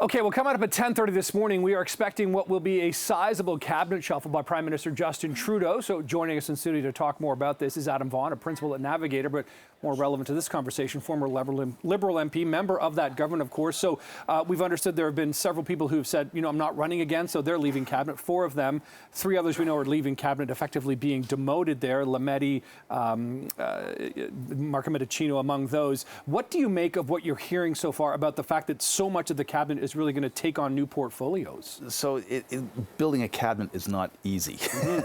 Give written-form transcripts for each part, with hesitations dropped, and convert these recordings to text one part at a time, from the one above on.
Okay, well, coming up at 10:30 this morning, we are expecting what will be a sizable cabinet shuffle by Prime Minister Justin Trudeau. So joining us in studio to talk more about this is Adam Vaughan, a principal at Navigator, but more relevant to this conversation, former Liberal MP, member of that government, of course. So we've understood there have been several people who've said, you know, I'm not running again, so they're leaving cabinet. 4 of them. 3 others we know are leaving cabinet, effectively being demoted there. Lametti, Marco among those. What do you make of what you're hearing so far about the fact that so much of the cabinet is really going to take on new portfolios? So building a cabinet is not easy.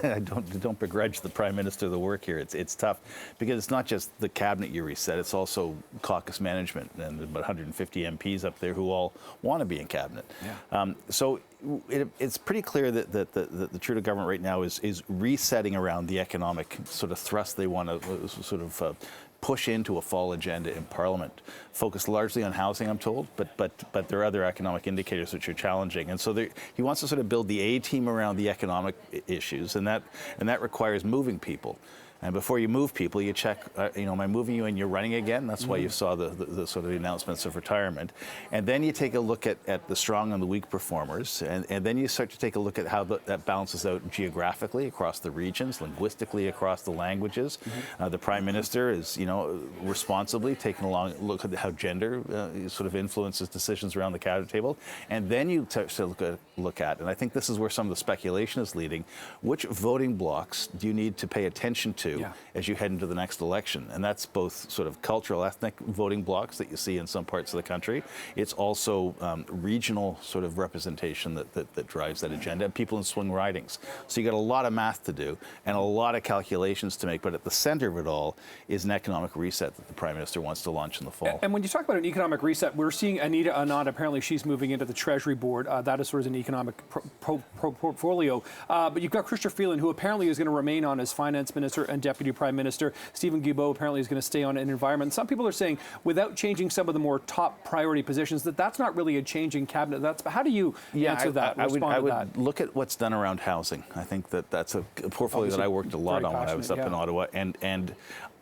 I don't begrudge the Prime Minister the work here. It's tough because it's not just the cabinet you reset, it's also caucus management and about 150 MPs up there who all want to be in cabinet. Yeah. So it's pretty clear that the Trudeau government right now is resetting around the economic sort of thrust they want to sort of push into a fall agenda in Parliament, focused largely on housing, I'm told, but there are other economic indicators which are challenging. And so he wants to sort of build the A-team around the economic issues, and that requires moving people. And before you move people, you check, am I moving you and you're running again? That's why you saw the sort of announcements of retirement. And then you take a look at the strong and the weak performers. And then you start to take a look at how that balances out geographically across the regions, linguistically across the languages. The Prime Minister is, responsibly taking a long look at how gender sort of influences decisions around the cabinet table. And then you start to look at, and I think this is where some of the speculation is leading, which voting blocks do you need to pay attention to as you head into the next election? And that's both sort of cultural, ethnic voting blocks that you see in some parts of the country. It's also regional sort of representation that drives that agenda, and people in swing ridings. So you got a lot of math to do and a lot of calculations to make, but at the center of it all is an economic reset that the Prime Minister wants to launch in the fall. And when you talk about an economic reset, we're seeing Anita Anand, apparently she's moving into the Treasury Board. That is sort of an economic portfolio. But you've got Chrystia Freeland, who apparently is going to remain on as Finance Minister and Deputy Prime Minister. Stephen Guilbeault apparently is going to stay on in environment. Some people are saying, without changing some of the more top priority positions, that's not really a change in cabinet. How do you answer that? I would look at what's done around housing. I think that's a portfolio that I worked a lot on when I was up in Ottawa. And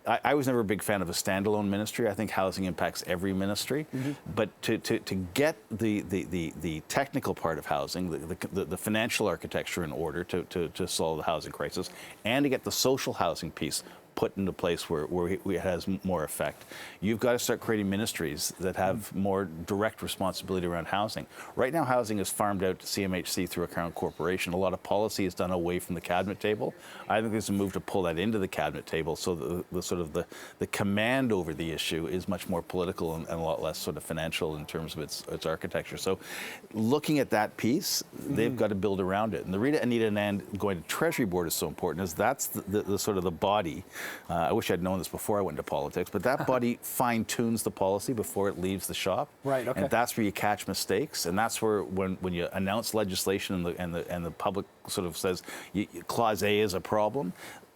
I was never a big fan of a standalone ministry. I think housing impacts every ministry. But to get the technical part of housing, the financial architecture in order to solve the housing crisis, and to get the social housing piece put into place where it has more effect, you've got to start creating ministries that have more direct responsibility around housing. Right now, housing is farmed out to CMHC through a Crown corporation. A lot of policy is done away from the cabinet table. I think there's a move to pull that into the cabinet table, so the command over the issue is much more political and a lot less sort of financial in terms of its architecture. So, looking at that piece, they've got to build around it. And the Anita Anand going to Treasury Board is so important, as that's the sort of the body. I wish I'd known this before I went into politics, but that body fine-tunes the policy before it leaves the shop. Right. Okay. And that's where you catch mistakes, and that's where when you announce legislation and the public sort of says Clause A is a problem,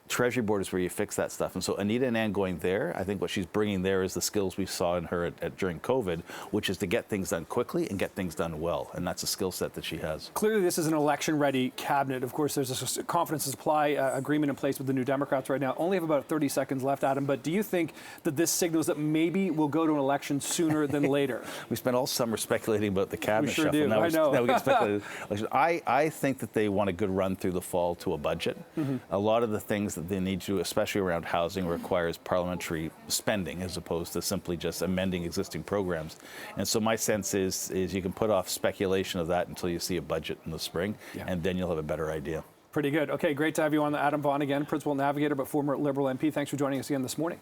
Treasury Board is where you fix that stuff. And so Anita Anand going there, I think what she's bringing there is the skills we saw in her during COVID, which is to get things done quickly and get things done well. And that's a skill set that she has. Clearly, this is an election-ready cabinet. Of course, there's a confidence and supply agreement in place with the New Democrats right now. Only have about 30 seconds left, Adam. But do you think that this signals that maybe we'll go to an election sooner than later? We spent all summer speculating about the cabinet shuffle. Do. I know. Now we can speculate. I think that they want a good run through the fall to a budget. A lot of the things that they need to, especially around housing, requires parliamentary spending as opposed to simply just amending existing programs. And so my sense is you can put off speculation of that until you see a budget in the spring, and then you'll have a better idea. Pretty good. Okay, great to have you on. Adam Vaughan again, Principal Navigator, but former Liberal MP. Thanks for joining us again this morning.